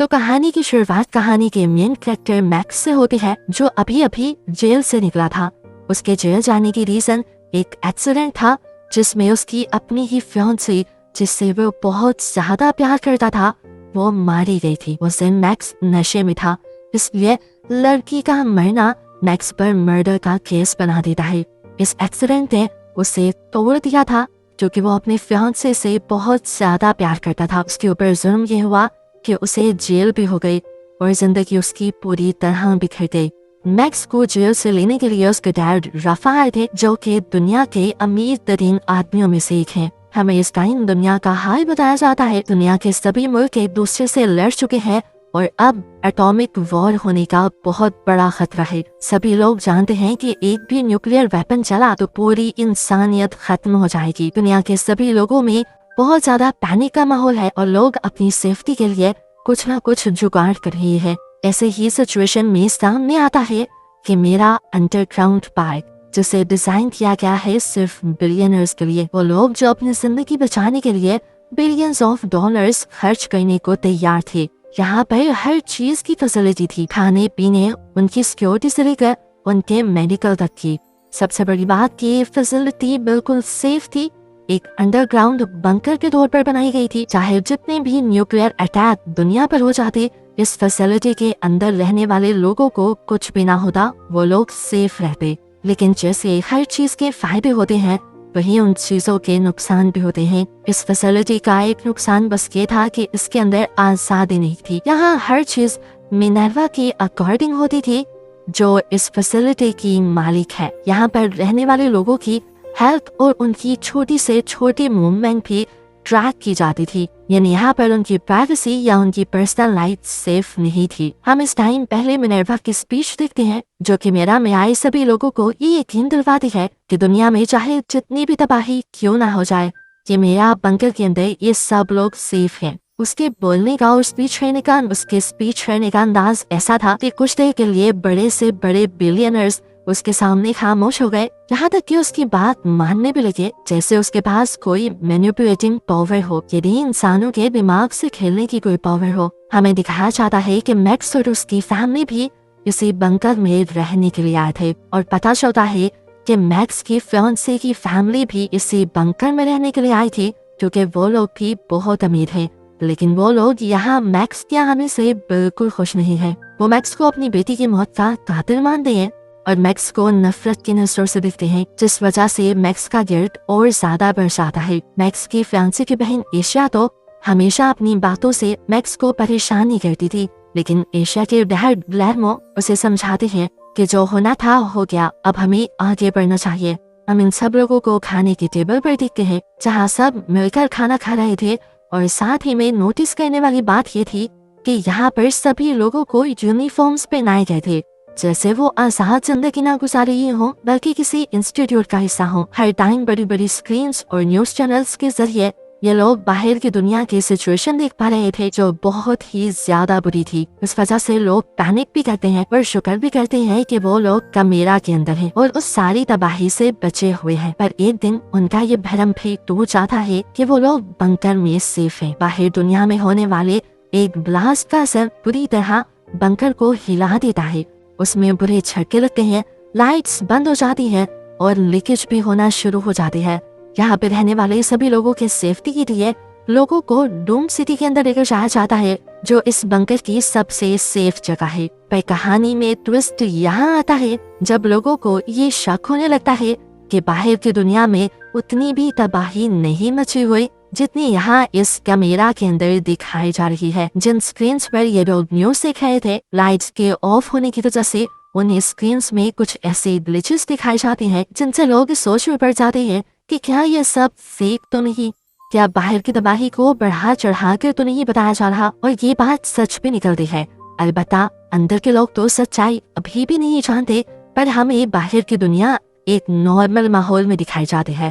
तो कहानी की शुरुआत कहानी के मेन कैरेक्टर मैक्स से होती है, जो अभी अभी जेल से निकला था। उसके जेल जाने की रीजन एक एक्सीडेंट था जिसमें उसकी अपनी ही फियांसी, जिससे वो बहुत ज्यादा प्यार करता था, वो मारी गई थी। उस दिन मैक्स नशे में था, इसलिए लड़की का मरना मैक्स पर मर्डर का केस बना देता है। इस एक्सीडेंट ने उसे तोड़ दिया था, क्योंकि वो अपने फियांसे से बहुत ज्यादा प्यार करता था। उसके ऊपर जुर्म ये हुआ कि उसे जेल भी हो गई और जिंदगी उसकी पूरी तरह बिखर गई। मैक्स को जेल से लेने के लिए उसके डैड रफा आए थे, जो कि दुनिया के अमीर तरीन आदमियों में से एक है। हमें इस टाइम दुनिया का हाल बताया जाता है। दुनिया के सभी मुल्क एक दूसरे से लड़ चुके हैं और अब एटॉमिक वॉर होने का बहुत बड़ा खतरा है। सभी लोग जानते हैं कि एक भी न्यूक्लियर वेपन चला तो पूरी इंसानियत खत्म हो जाएगी। दुनिया के सभी लोगों में बहुत ज्यादा पैनिक का माहौल है और लोग अपनी सेफ्टी के लिए कुछ ना कुछ जुगाड़ कर रहे हैं। ऐसे ही सिचुएशन में सामने आता है कि मेरा अंडरग्राउंड पार्क, जिसे डिजाइन किया गया है सिर्फ बिलियनर्स के लिए, वो लोग जो अपनी जिंदगी बचाने के लिए बिलियंस ऑफ डॉलर्स खर्च करने को तैयार थे। यहाँ पर हर चीज की फैसिलिटी थी, खाने पीने, उनकी सिक्योरिटी से लेकर उनके मेडिकल तक की। सबसे बड़ी बात की फैसिलिटी बिल्कुल सेफ थी। एक अंडरग्राउंड बंकर के तौर पर बनाई गई थी। चाहे जितने भी न्यूक्लियर अटैक दुनिया पर हो जाते, इस फैसिलिटी के अंदर रहने वाले लोगों को कुछ भी ना होता, वो लोग सेफ रहते। लेकिन जैसे हर चीज के फायदे होते हैं, वही उन चीजों के नुकसान भी होते हैं। इस फैसिलिटी का एक नुकसान बस ये था कि इसके अंदर आजादी नहीं थी। यहाँ हर चीज मिनर्वा के अकॉर्डिंग होती थी, जो इस फैसिलिटी की मालिक है। यहाँ पर रहने वाले लोगों की हेल्थ और उनकी छोटी से छोटी मूवमेंट भी ट्रैक की जाती थी, यानी यहाँ पर उनकी प्राइवेसी या उनकी पर्सनल लाइफ सेफ नहीं थी। हम इस टाइम पहले मिनर्वा की स्पीच देखते हैं, जो कि मेरा में आए सभी लोगों को ये यकीन दिलवाती है कि दुनिया में चाहे जितनी भी तबाही क्यों ना हो जाए, कि मेरा बंकर के अंदर ये सब लोग सेफ हैं। उसके बोलने का और स्पीच करने का अंदाज ऐसा था कि कुछ देर के लिए बड़े से बड़े बिलियनर्स उसके सामने खामोश हो गए, यहाँ तक कि उसकी बात मानने भी लगे, जैसे उसके पास कोई मैनिपुलेटिंग पावर हो, यदि इंसानों के दिमाग से खेलने की कोई पावर हो। हमें दिखाया जाता है कि मैक्स और उसकी फैमिली भी इसी बंकर में रहने के लिए आए थे, और पता चलता है कि मैक्स की फियांसे की फैमिली भी इसी बंकर में रहने के लिए आई थी, क्योंकि वो लोग भी बहुत अमीर है। लेकिन वो लोग यहाँ मैक्स के आने से बिल्कुल खुश नहीं है। वो मैक्स को अपनी बेटी की मौत का कातिल मानते हैं और मैक्स को नफरत की नजरों से देखते हैं, जिस वजह से मैक्स का गिल्ट और ज्यादा बढ़ जाता है। मैक्स की फियांसे की बहन एशिया तो हमेशा अपनी बातों से मैक्स को परेशान नहीं करती थी, लेकिन एशिया के डैड ग्लैमो उसे समझाते हैं कि जो होना था हो गया, अब हमें आगे बढ़ना चाहिए। हम इन सब लोगों को खाने की टेबल पर देखते हैं, जहाँ सब मिलकर खाना खा रहे थे, और साथ ही में नोटिस करने वाली बात ये थी कि यहाँ पर सभी लोगों को यूनिफॉर्म्स पहनाए गए थे, जैसे वो आजाद जिंदगी ना गुजार रही हो, बल्कि किसी इंस्टीट्यूट का हिस्सा हो। हर टाइम बड़ी बड़ी स्क्रीन्स और न्यूज चैनल्स के जरिए ये लोग बाहर की दुनिया की सिचुएशन देख पा रहे थे, जो बहुत ही ज्यादा बुरी थी। इस वजह से लोग पैनिक भी करते हैं और शुक्र भी करते हैं कि वो लोग कमेरा के अंदर हैं और उस सारी तबाही से बचे हुए हैं। पर एक दिन उनका ये भ्रम भी टूट जाता है कि वो लोग बंकर में सेफ हैं। बाहर दुनिया में होने वाले एक ब्लास्ट का असर बुरी तरह बंकर को हिला देता है। उसमें बुरे झटके लगते हैं, लाइट्स बंद हो जाती है और लीकेज भी होना शुरू हो जाती है। यहाँ पे रहने वाले सभी लोगों के सेफ्टी के लिए लोगों को डूम सिटी के अंदर लेकर जाया जाता है, जो इस बंकर की सबसे सेफ जगह है। पर कहानी में ट्विस्ट यहाँ आता है जब लोगों को ये शक होने लगता है कि बाहर की दुनिया में उतनी भी तबाही नहीं मची हुई जितनी यहाँ इस कैमरा के अंदर दिखाई जा रही है। जिन स्क्रीन्स पर ये लोग न्यूज देख रहे थे, लाइट्स के ऑफ होने की वजह से उन स्क्रीन्स में कुछ ऐसे ग्लिचेस दिखाई जाते हैं जिनसे लोग सोच में पड़ जाते हैं कि क्या ये सब फेक तो नहीं, क्या बाहर की तबाही को बढ़ा चढ़ा कर तो नहीं बताया जा रहा। और ये बात सच भी निकलती है। अलबत्ता अंदर के लोग तो सच्चाई अभी भी नहीं जानते, पर हमें बाहर की दुनिया एक नॉर्मल माहौल में दिखाई जाती है।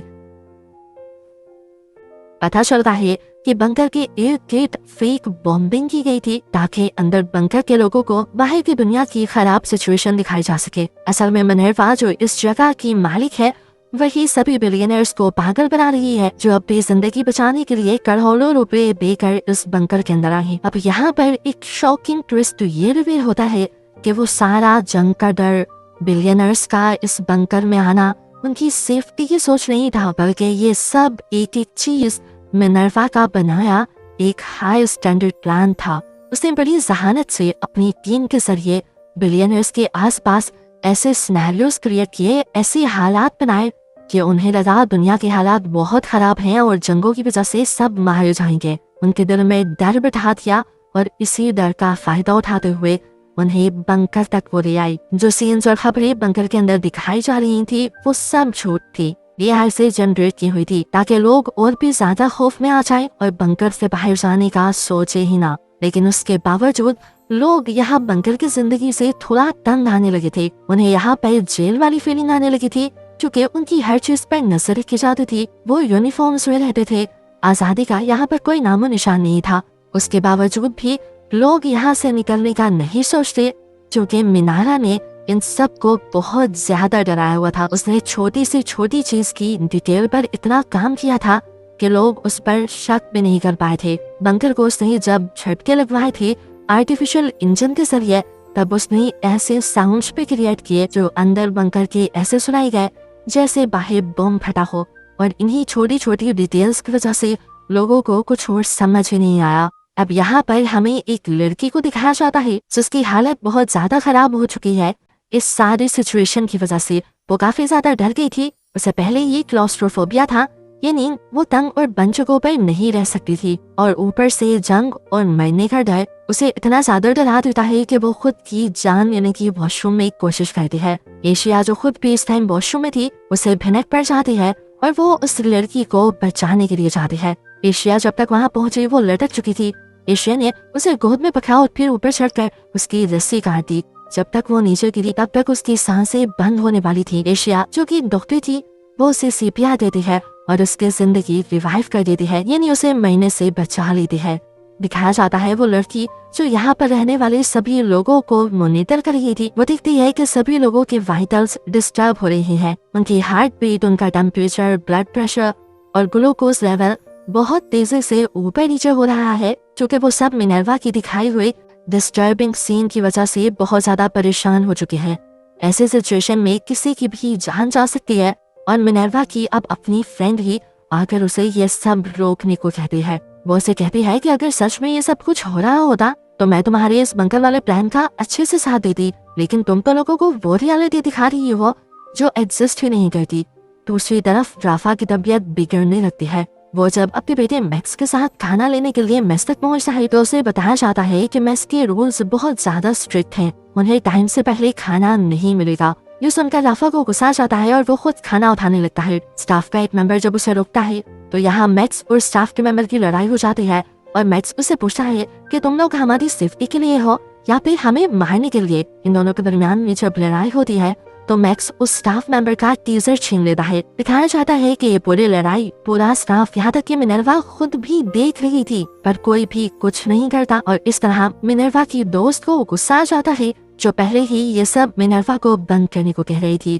पता चलता है कि बंकर के इर्द गिर्द फेक बॉम्बिंग की गई थी, ताकि अंदर बंकर के लोगों को बाहर की दुनिया की खराब सिचुएशन दिखाई जा सके। असल में मिनर्वा जो इस जगह की मालिक है, वही सभी बिलियनर्स को पागल बना रही है जो अपनी जिंदगी बचाने के लिए करोड़ों रुपए देकर इस बंकर के अंदर आई। अब यहाँ पर एक शॉकिंग ट्विस्ट ये रिवील होता है कि वो सारा जंग का डर, बिलियनर्स का इस बंकर में आना, उनकी सेफ्टी की सोच नहीं था, बल्कि ये सब एक एक चीज मिनर्वा का बनाया एक हाई स्टैंडर्ड प्लान था। उसने बड़ी जहानत से अपनी टीम के जरिए बिलियनर्स के आसपास ऐसे सिनेरियोस क्रिएट किए, ऐसे हालात बनाए कि उन्हें लगा दुनिया के हालात बहुत खराब हैं और जंगों की वजह से सब मारे जाएंगे। उनके दिल में डर बिठा दिया और इसी डर का फायदा उठाते हुए उन्हें बंकर तक वो ले आई। जो सीन्स और खबरें बंकर के अंदर दिखाई जा रही थी वो सब झूठ थी। ये ऐसे जनरेट की हुई थी ताकि लोग और भी ज्यादा खौफ में आ जाएं और बंकर से बाहर जाने का सोचे ही ना। लेकिन उसके बावजूद लोग यहाँ बंकर की जिंदगी से थोड़ा तंग आने लगे थे। उन्हें यहाँ पर जेल वाली फीलिंग आने लगी थी क्योंकि उनकी हर चीज पर नजर रखी जाती थी। वो यूनिफॉर्म्स में रहते थे, आजादी का यहाँ पर कोई नामो निशान नहीं था। उसके बावजूद भी लोग यहाँ से निकलने का नहीं सोचते क्योंकि मिनारा ने इन सब को बहुत ज्यादा डराया हुआ था। उसने छोटी से छोटी चीज की डिटेल पर इतना काम किया था कि लोग उस पर शक भी नहीं कर पाए थे। बंकर को उसने जब झटके लगवाए थे आर्टिफिशियल इंजन के जरिए, तब उसने ऐसे साउंड्स पे क्रिएट किए जो अंदर बंकर के ऐसे सुनाई गए जैसे बाहर बम फटा हो। और इन्हीं छोटी छोटी डिटेल्स की वजह से लोगों को कुछ और समझ ही नहीं आया। अब यहाँ पर हमें एक लड़की को दिखाया जाता है जिसकी हालत बहुत ज्यादा खराब हो चुकी है इस सारी सिचुएशन की वजह से। वो काफी ज्यादा डर गई थी। उसे पहले ही क्लॉस्ट्रोफोबिया था, यानी वो तंग और बंद जगहों पर नहीं रह सकती थी, और ऊपर से जंग और मरने का डर उसे इतना ज्यादा डरा देता है कि वो खुद की जान लेने की वॉशरूम में कोशिश करती है। एशिया जो खुद भी इस टाइम वॉशरूम में थी उसे भिनक पड़ जाती है और वो उस लड़की को बचाने के लिए जाती है। एशिया जब तक वहाँ पहुंची वो लटक चुकी थी। एशिया ने उसे गोद में पकड़ा और फिर ऊपर चढ़कर उसकी रस्सी काट दी। जब तक वो नीचे गिरी तब तक उसकी सांसें बंद होने वाली थी। एशिया जो कि डॉक्टर थी वो उसे सीपीआर देती है और उसकी जिंदगी रिवाइव कर देती है, यानी उसे मरने से बचा लेती है। दिखाया जाता है वो लड़की जो यहाँ पर रहने वाले सभी लोगों को मॉनिटर कर रही थी। वो देखती है कि सभी लोगों के वाइटल्स डिस्टर्ब हो रहे हैं, उनकी हार्ट बीट, उनका टेम्परेचर, ब्लड प्रेशर और ग्लूकोज लेवल बहुत तेजी से ऊपर नीचे हो रहा है, क्योंकि वो सब मिनर्वा की दिखाई हुई डिस्टर्बिंग सीन की वजह से बहुत ज्यादा परेशान हो चुके हैं। ऐसे सिचुएशन में किसी की भी जान जा सकती है और मिनर्वा की अब अपनी फ्रेंड ही आकर उसे ये सब रोकने को कहती है। वो उसे कहती है कि अगर सच में ये सब कुछ हो रहा होता तो मैं तुम्हारे इस बंकर वाले प्लान का अच्छे से साथ देती, लेकिन तुम तो लोगों को वो रियलिटी दिखा रही हो जो एग्जिस्ट ही नहीं करती। दूसरी तरफ राफा की तबीयत बिगड़ने लगती है। वो जब अपने बेटे मैक्स के साथ खाना लेने के लिए मेस तक पहुंचता है तो उसे बताया जाता है कि मेस के रूल्स बहुत ज्यादा स्ट्रिक्ट हैं, उन्हें टाइम से पहले खाना नहीं मिलेगा। ये सुनकर राफा को गुस्सा आ जाता है और वो खुद खाना उठाने लगता है। स्टाफ का एक मेंबर जब उसे रोकता है तो यहाँ मैक्स और स्टाफ के मेंबर की लड़ाई हो जाती है और मैक्स उससे पूछता है कि तुम लोग हमारी सेफ्टी के लिए हो या फिर हमें मारने के लिए। इन दोनों के दरमियान में जब लड़ाई होती है तो मैक्स उस स्टाफ मेंबर का टीजर छीन लेता है। दिखाया जाता है कि ये पूरी लड़ाई पूरा स्टाफ यहाँ तक कि मिनर्वा खुद भी देख रही थी, पर कोई भी कुछ नहीं करता और इस तरह मिनर्वा की दोस्त को गुस्सा आ जाता है जो पहले ही ये सब मिनर्वा को बंद करने को कह रही थी।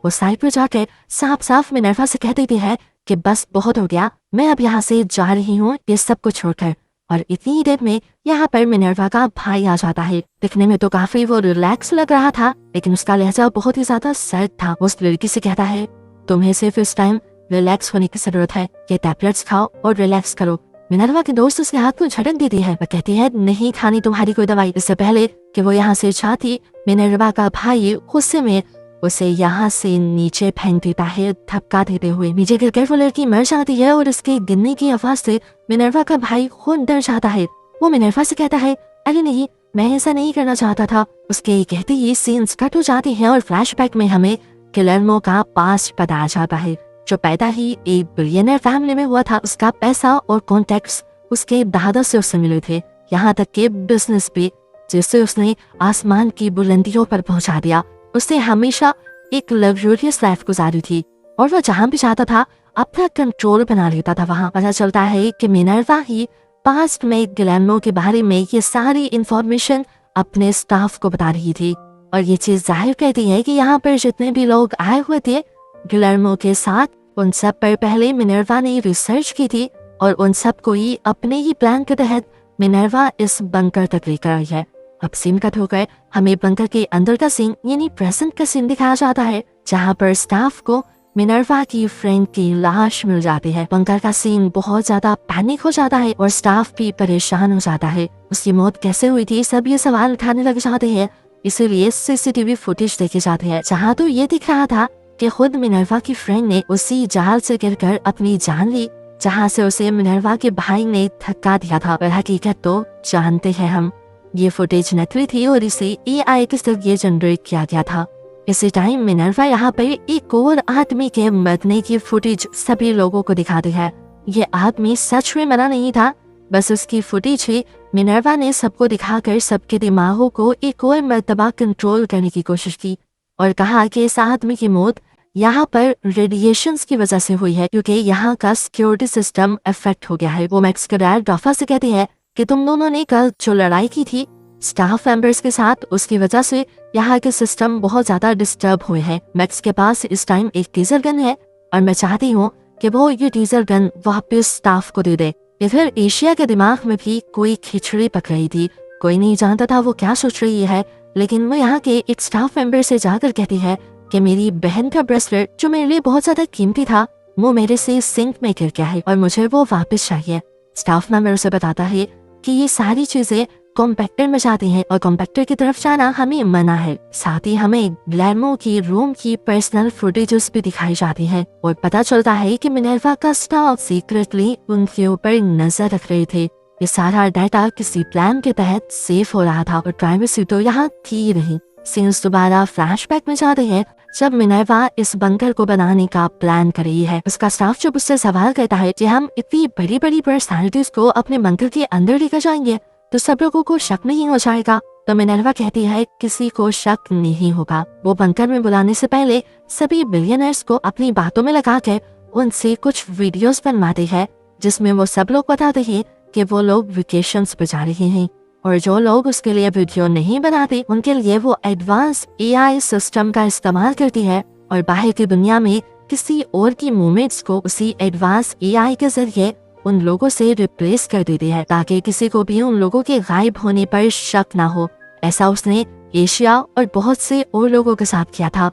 वो साइड पर जाकर साफ साफ मिनर्वा से कह देती है कि बस बहुत हो गया, मैं अब यहाँ से जा रही हूँ ये सब कुछ छोड़कर। और इतनी ही देर में यहाँ पर मिनर्वा का भाई आ जाता है। दिखने में तो काफी वो रिलैक्स लग रहा था, लेकिन उसका लहजा बहुत ही ज्यादा सर्द था। उस लड़की से कहता है तुम्हें सिर्फ इस टाइम रिलैक्स होने की जरूरत है, ये टैबलेट्स खाओ और रिलैक्स करो। मिनर्वा के दोस्त उसके हाथ को झटक देती है। वह कहती है नहीं खानी तुम्हारी कोई दवाई। इससे पहले कि वो यहाँ से जाती मिनर्वा का भाई गुस्से में उसे यहाँ से नीचे फेंक देता है, धक्का देते हुए। नीचे गिरकर वो लड़की मर जाती है और उसके गिरने की आवाज से मिनर्वा का भाई खुद डर जाता है। वो मिनर्वा से कहता है अरे नहीं, मैं ऐसा नहीं करना चाहता था। उसके कहते ही सीन्स कट हो जाती है और फ्लैशबैक में हमें गिलर्मो का पास्ट बताया जाता है, जो पैदा ही एक बिलियनर फैमिली में हुआ था। उसका पैसा और कॉन्टेक्ट्स उसके दादा से उससे मिले थे, यहाँ तक के बिजनेस भी, जिससे उसने आसमान की बुलंदियों पर पहुंचा दिया। उसने हमेशा एक लग्जूरियस लाइफ गुजारी थी और वो जहाँ भी जाता था अपना कंट्रोल बना लेता था। वहाँ पता चलता है कि मिनर्वा ही पास्ट में गिलर्मो के बारे में ये सारी इंफॉर्मेशन अपने स्टाफ को बता रही थी। और ये चीज जाहिर करती है कि यहाँ पर जितने भी लोग आए हुए थे गिलर्मो के साथ, उन सब पर पहले मिनर्वा ने रिसर्च की थी और उन सब को ही अपने ही प्लान के तहत मिनर्वा इस बंकर तक लेकर आई है। अब सीन कट होकर हमें बंकर के अंदर का सीन यानी प्रेजेंट का सीन दिखाया जाता है, जहाँ पर स्टाफ को मिनर्वा की फ्रेंड की लाश मिल जाती है। बंकर का सीन बहुत ज्यादा पैनिक हो जाता है और स्टाफ भी परेशान हो जाता है। उसकी मौत कैसे हुई थी सब ये सवाल उठाने लग जाते हैं, इसीलिए सीसीटीवी फुटेज देखे जाते हैं, जहाँ तो ये दिख रहा था कि खुद मिनर्वा की फ्रेंड ने उसी जाल से गिरकर अपनी जान ली, जहाँ से उसे मिनर्वा के भाई ने धक्का दिया था। पर हकीकत तो जानते हैं हम, ये फुटेज नकली थी और इसे AI के जरिए जनरेट किया गया था। इसी टाइम मिनर्वा यहाँ पर एक और आदमी के मरने की फुटेज सभी लोगों को दिखाती है। ये आदमी सच में मरा नहीं था, बस उसकी फुटेज ही मिनर्वा ने सबको दिखाकर सबके दिमागों को एक और मर्तबा कंट्रोल करने की कोशिश की और कहा कि इस आदमी की मौत यहाँ पर रेडिएशंस की वजह से हुई है, क्योंकि यहाँ का सिक्योरिटी सिस्टम इफेक्ट हो गया है। वो मैक्स के डैड डॉफा से कहते हैं कि तुम दोनों ने कल जो लड़ाई की थी स्टाफ मेंबर्स के साथ, उसकी वजह से यहाँ के सिस्टम बहुत ज्यादा डिस्टर्ब हुए हैं। मैक्स के पास इस टाइम एक टीजर गन है और मैं चाहती हूँ कि वो ये टीजर गन वापस स्टाफ को दे दे। इधर एशिया के दिमाग में भी कोई खिचड़ी पक रही थी, कोई नहीं जानता था वो क्या सोच रही है, लेकिन वो यहाँ के एक स्टाफ मेंबर से जाकर कहती है कि मेरी बहन का ब्रेसलेट जो मेरे लिए बहुत ज्यादा कीमती था वो मेरे से सिंक में गिर गया है और मुझे वो वापस चाहिए। स्टाफ मेंबर उसे बताता है कि ये सारी चीजें कॉम्पैक्टर में जाती हैं और कॉम्पैक्टर की तरफ जाना हमें मना है। साथ ही हमें गिलर्मो की रूम की पर्सनल फुटेजेस भी दिखाई जाती है और पता चलता है कि मिनर्वा का स्टाफ सीक्रेटली उनके ऊपर नजर रख रहे थे। ये सारा डाटा किसी प्लान के तहत सेव हो रहा था और प्राइवेसी तो यहाँ थी ही नहीं। सीन्स दोबारा फ्लैशबैक में जाते हैं जब मिनर्वा इस बंकर को बनाने का प्लान कर रही है। उसका स्टाफ जब उससे सवाल करता है कि हम इतनी बड़ी बड़ी पर्सनैलिटीज को अपने बंकर के अंदर लेकर जाएंगे तो सब लोगों को शक नहीं हो जाएगा, तो मिनर्वा कहती है किसी को शक नहीं होगा। वो बंकर में बुलाने से पहले सभी बिलियनर्स को अपनी बातों में लगाकर उनसे कुछ वीडियोस बनवाते हैं, जिसमें वो सब लोग बताते हैं कि वो लोग वेकेशंस पे जा रहे हैं और जो लोग उसके लिए वीडियो नहीं बनाते उनके लिए वो एडवांस AI सिस्टम का इस्तेमाल करती है और बाहर की दुनिया में किसी और की मूवमेंट्स को उसी एडवांस AI के जरिए उन लोगों से रिप्लेस कर देती है, ताकि किसी को भी उन लोगों के गायब होने पर शक ना हो। ऐसा उसने एशिया और बहुत से और लोगों के साथ किया था।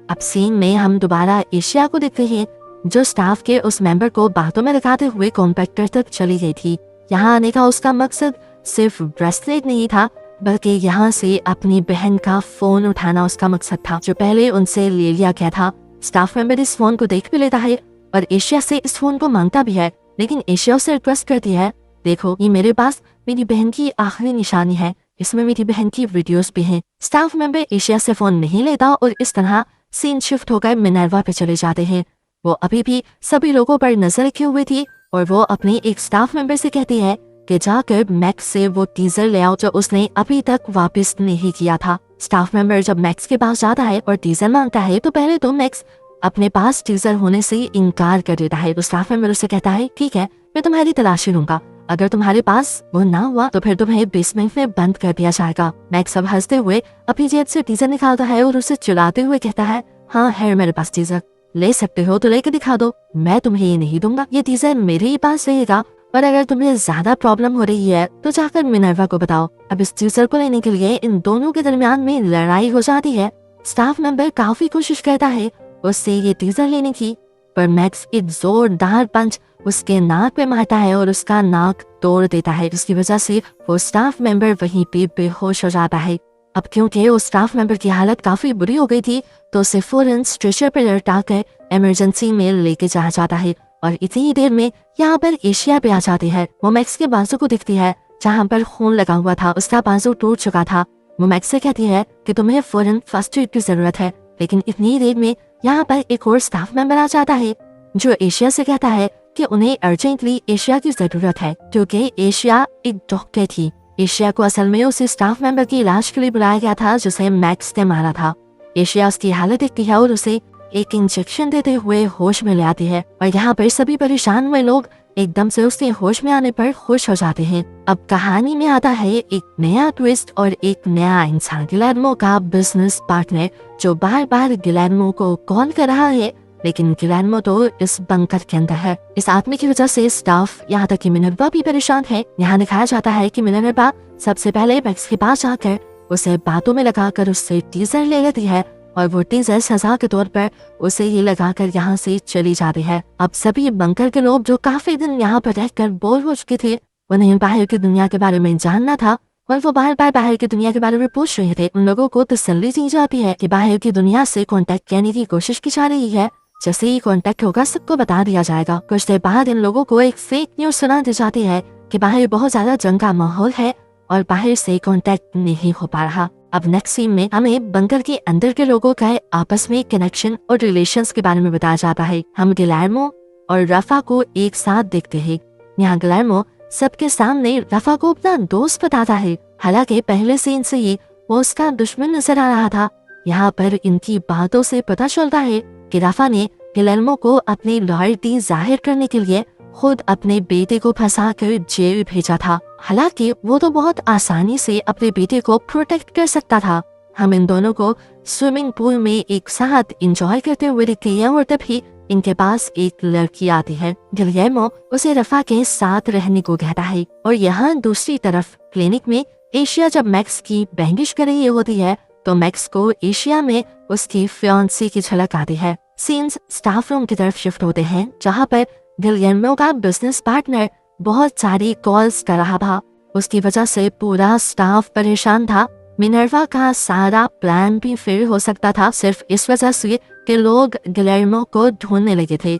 अब सीन में हम दोबारा एशिया को देखते हैं जो स्टाफ के उस मेंबर को बातों में रखाते हुए कॉम्पैक्टर तक चली गई थी। यहाँ आने का उसका मकसद सिर्फ ब्रेसलेट नहीं था, बल्कि यहाँ से अपनी बहन का फोन उठाना उसका मकसद था, जो पहले उनसे ले लिया गया था। स्टाफ मेंबर इस फोन को देख भी लेता है और एशिया से इस फोन को मांगता भी है, लेकिन एशिया उसे रिक्वेस्ट करती है, देखो ये मेरे पास मेरी बहन की आखिरी निशानी है, इसमें मेरी बहन की वीडियोस भी हैं। स्टाफ मेंबर एशिया से फोन नहीं लेता और इस तरह सीन शिफ्ट होकर मिनर्वा पे चले जाते हैं। वो अभी भी सभी लोगों पर नजर रखे हुए थी और वो अपने एक स्टाफ मेंबर से कहती है कि जाकर मैक्स से वो टीजर ले आओ जो उसने अभी तक वापस नहीं किया था। स्टाफ मेंबर जब मैक्स के पास जाता है और टीजर मांगता है तो पहले तो मैक्स अपने पास टीजर होने से इनकार कर देता है। तो स्टाफ मेंबर उसे कहता है ठीक है मैं तुम्हारी तलाशी लूंगा, अगर तुम्हारे पास वो ना हुआ तो फिर तुम्हें बेसमेंट में बंद कर दिया जाएगा। मैक्स अब हंसते हुए अपनी जेब से टीजर निकालता है और उसे चिल्लाते हुए कहता है हाँ है मेरे पास टीजर, ले सकते हो तो लेकर दिखा दो, मैं तुम्हें ये नहीं दूंगा, ये टीजर मेरे ही पास रहेगा, पर अगर तुम्हें ज्यादा प्रॉब्लम हो रही है तो जाकर मिनर्वा को बताओ। अब इस टीजर को लेने के लिए इन दोनों के दरमियान में लड़ाई हो जाती है। स्टाफ मेंबर काफी कोशिश करता है उससे ये टीजर लेने की, पर मैक्स एक जोरदार पंच उसके नाक पे मारता है और उसका नाक तोड़ देता है, जिसकी वजह से वो स्टाफ मेंबर वहीं पे बेहोश हो जाता है। अब क्योंकि उस स्टाफ मेंबर की हालत काफी बुरी हो गई थी तो उसे फौरन स्ट्रेचर पर लटाकर इमरजेंसी में लेके जाया जाता है और इतनी देर में यहाँ पर एशिया पे आ जाती है। वो मैक्स के बाजू को दिखती है जहाँ पर खून लगा हुआ था, उसका बाजू टूट चुका था। वो मैक्स से कहती है कि तुम्हें फौरन फर्स्ट एड की जरूरत है, लेकिन इतनी देर में यहाँ पर एक और स्टाफ मेंबर आ जाता है जो एशिया से कहता है कि उन्हें अर्जेंटली एशिया की जरूरत है, क्योंकि एशिया एक डॉक्टर थी। एशिया को असल में उसे स्टाफ मेंबर की इलाज के लिए बुलाया गया था जिसे मैक्स ने मारा था। एशिया उसकी हालत देखती है और उसे एक इंजेक्शन देते हुए होश में ले आती है और यहाँ पर सभी परेशान हुए लोग एकदम से उसके होश में आने पर खुश हो जाते हैं। अब कहानी में आता है एक नया ट्विस्ट और एक नया इंसान, गिलेर्मो का बिजनेस पार्टनर, जो बार बार गिलेर्मो को कॉल कर रहा है, लेकिन गिलेर्मो तो इस बंकर के अंदर है। इस आदमी की वजह से स्टाफ यहाँ तक कि मिनर्वा भी परेशान है। यहाँ दिखाया जाता है कि मिनर्वा सबसे पहले मैक्स के पास जाकर उसे बातों में लगाकर उससे टीजर ले लेती है और वो टीजर सजा के तौर पर उसे ये लगाकर यहाँ से चली जाती है। अब सभी बंकर के लोग जो काफी दिन यहाँ पर रहकर बोर हो चुके थे, उन्हें बाहर की दुनिया के बारे में जानना था और वो बार बार बाहर की दुनिया के बारे में पूछ रहे थे। उन लोगों को तसल्ली दी जाती है कि बाहर की दुनिया से कांटेक्ट करने की कोशिश की जा रही है। जैसे ही कांटेक्ट होगा सबको बता दिया जाएगा। कुछ देर बाद इन लोगों को एक फेक न्यूज सुना दी जाती है कि बाहर बहुत ज्यादा जंग का माहौल है और बाहर से कांटेक्ट नहीं हो पा रहा। अब नेक्स्ट सीन में हमें बंकर के अंदर के लोगों का आपस में कनेक्शन और रिलेशंस के बारे में बताया जाता है। हम गिलेर्मो और रफा को एक साथ देखते हैं। यहाँ गिलेर्मो सबके सामने रफा को अपना दोस्त बताता है, हालांकि पहले सीन से ही वो उसका दुश्मन नजर आ रहा था। यहाँ पर इनकी बातों से पता चलता है कि रफा ने गिलेर्मो को अपनी लॉयल्टी जाहिर करने के लिए खुद अपने बेटे को फंसा कर जेल भेजा था। हालांकि वो तो बहुत आसानी से अपने बेटे को प्रोटेक्ट कर सकता था। हम इन दोनों को स्विमिंग पूल में एक साथ एंजॉय करते हुए देखते हैं और तभी इनके पास एक लड़की आती है। गिलेर्मो उसे रफा के साथ रहने को कहता है और यहाँ दूसरी तरफ क्लिनिक में एशिया जब मैक्स की बहनिश कर रही होती है तो मैक्स को एशिया में उसकी फियांसी की झलक आती है। सीन्स स्टाफ रूम की तरफ शिफ्ट होते हैं जहाँ पर गिलेर्मो का बिजनेस पार्टनर बहुत सारी कॉल्स कर रहा था। उसकी वजह से पूरा स्टाफ परेशान था। मिनर्वा का सारा प्लान भी फेल हो सकता था सिर्फ इस वजह से कि लोग गिलेर्मो को ढूंढने लगे थे।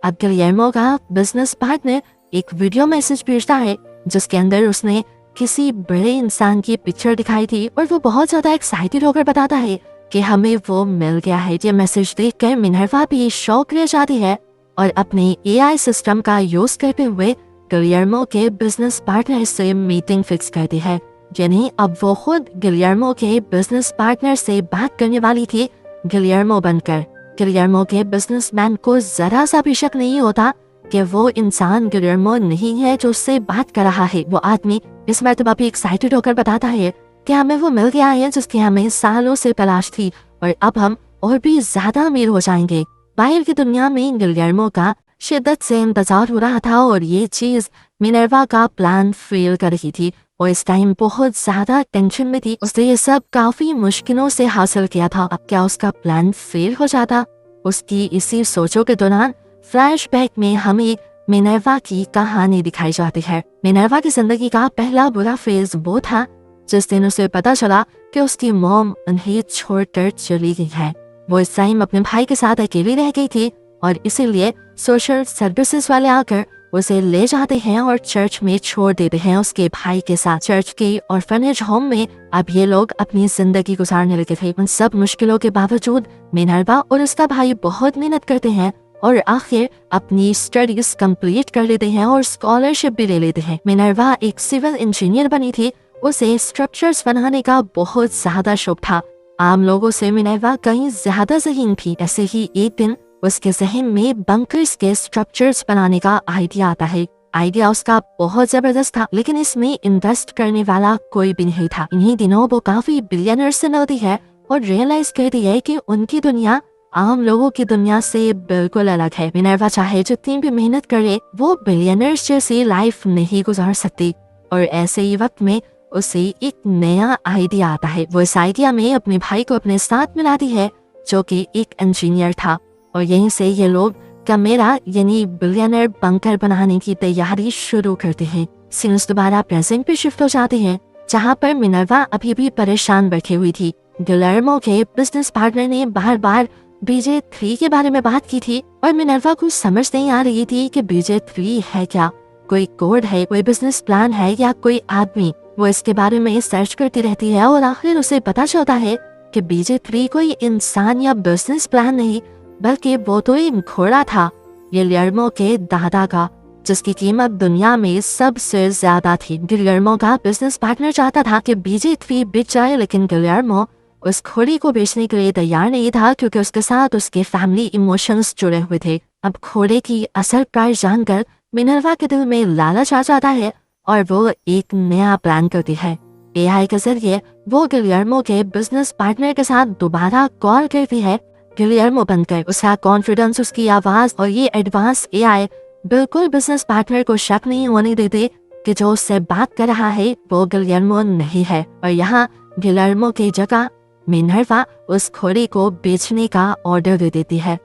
अब गिलेर्मो का बिजनेस पार्टनर एक वीडियो मैसेज भेजता है जिसके अंदर उसने किसी बड़े इंसान की पिक्चर दिखाई थी और वो बहुत ज्यादा एक्साइटेड होकर बताता है कि हमें वो मिल गया है। ये मैसेज देखकर मिनर्वा भी शॉक रह जाती है और अपने एआई सिस्टम का यूज करते हुए गिलेर्मो के बिजनेस पार्टनर से मीटिंग फिक्स करती है। यानी अब वो खुद गिलेर्मो के बिजनेस पार्टनर से बात करने वाली थी, गिलेर्मो बनकर। गिलेर्मो के बिजनेसमैन को जरा सा भी शक नहीं होता कि वो इंसान गिलेर्मो नहीं है जो उससे बात कर रहा है। वो आदमी इस मर्तबा भी एक्साइटेड होकर बताता है कि हमें वो मिल गया है जिसकी हमें सालों से तलाश थी और अब हम और भी ज्यादा अमीर हो जाएंगे। बाहर की दुनिया में गिलेर्मो का शिद्दत से इंतजार हो रहा था और ये चीज मिनर्वा का प्लान फेल कर रही थी और इस टाइम बहुत ज्यादा टेंशन में थी। उसने ये सब काफी मुश्किलों से हासिल किया था। अब क्या उसका प्लान फेल हो जाता? उसकी इसी सोचों के दौरान फ्लैशबैक में हमें मिनर्वा की कहानी दिखाई जाती है। मिनर्वा की जिंदगी का पहला बुरा फेज वो था जिस दिन उसे पता चला कि उसकी मॉम उन्हें छोड़कर चली गई है। वो इस टाइम अपने भाई के साथ अकेली रह गई थी और इसीलिए सोशल सर्विसेज वाले आकर उसे ले जाते हैं और चर्च में छोड़ देते हैं उसके भाई के साथ। चर्च के ऑर्फनेज होम में अब ये लोग अपनी जिंदगी गुजारने लगे थे। उन सब मुश्किलों के बावजूद मिनर्वा और उसका भाई बहुत मेहनत करते हैं और आखिर अपनी स्टडीज कंप्लीट कर लेते हैं और स्कॉलरशिप भी ले लेते हैं। मिनर्वा एक सिविल इंजीनियर बनी थी। उसे स्ट्रक्चर्स बनाने का बहुत ज्यादा शौक था। आम लोगों से मिनर्वा कहीं ज्यादा ज़हीन थी। ऐसे ही एक दिन उसके जहन में बंकर्स के स्ट्रक्चर्स बनाने का आइडिया आता है। आइडिया उसका बहुत जबरदस्त था लेकिन इसमें इन्वेस्ट करने वाला कोई भी नहीं था। इन्हीं दिनों वो काफी बिलियनर से मिलती है और रियलाइज करती है कि उनकी दुनिया आम लोगों की दुनिया से बिल्कुल अलग है। मिनर्वा चाहे जितनी भी मेहनत करे वो बिलियनर्स जैसी लाइफ नहीं गुजार सकती। और ऐसे ही वक्त में उसे एक नया आइडिया आता है। वो इस आइडिया में अपने भाई को अपने साथ मिलाती है जो कि एक इंजीनियर था और यहीं से ये लोग कमेरा यानी बिलियनर बंकर बनाने की तैयारी शुरू करते हैं। सीन्स दोबारा प्रेजेंट पे शिफ्ट हो जाते हैं जहाँ पर मिनर्वा अभी भी परेशान बैठी हुई थी। गिलेर्मो के बिजनेस पार्टनर ने बार बार BJ3 के बारे में बात की थी और मिनर्वा को समझ नहीं आ रही थी कि BJ3 है क्या, कोई कोड है, कोई बिजनेस प्लान है या कोई आदमी। वो इसके बारे में सर्च करती रहती है और आखिर उसे पता चलता है कि BJ3 कोई इंसान या बिजनेस प्लान नहीं बल्कि वो तो एक घोड़ा था गिलेर्मो के दादा का, जिसकी कीमत दुनिया में सबसे ज्यादा थी। गिलेर्मो का बिजनेस पार्टनर चाहता था कि BJ3 बिक जाए लेकिन गिलेर्मो उस घोड़ी को बेचने के लिए तैयार नहीं था क्योंकि उसके साथ उसके फैमिली इमोशंस जुड़े हुए थे। अब घोड़े की असल प्राइस जानकर मिनर्वा के दिल में लालच आ जाता है और वो एक नया प्लान करती है। एआई के जरिए वो गिलियर्मो के बिजनेस पार्टनर के साथ दोबारा कॉल करती है। गिलियर्मो बनकर उसका कॉन्फिडेंस, उसकी आवाज और ये एडवांस एआई बिल्कुल बिजनेस पार्टनर को शक नहीं होने देते कि जो उससे बात कर रहा है वो गिलियर्मो नहीं है। और यहाँ गिलियर्मो की जगह मिनर्वा उस घोड़े को बेचने का ऑर्डर दे देती है।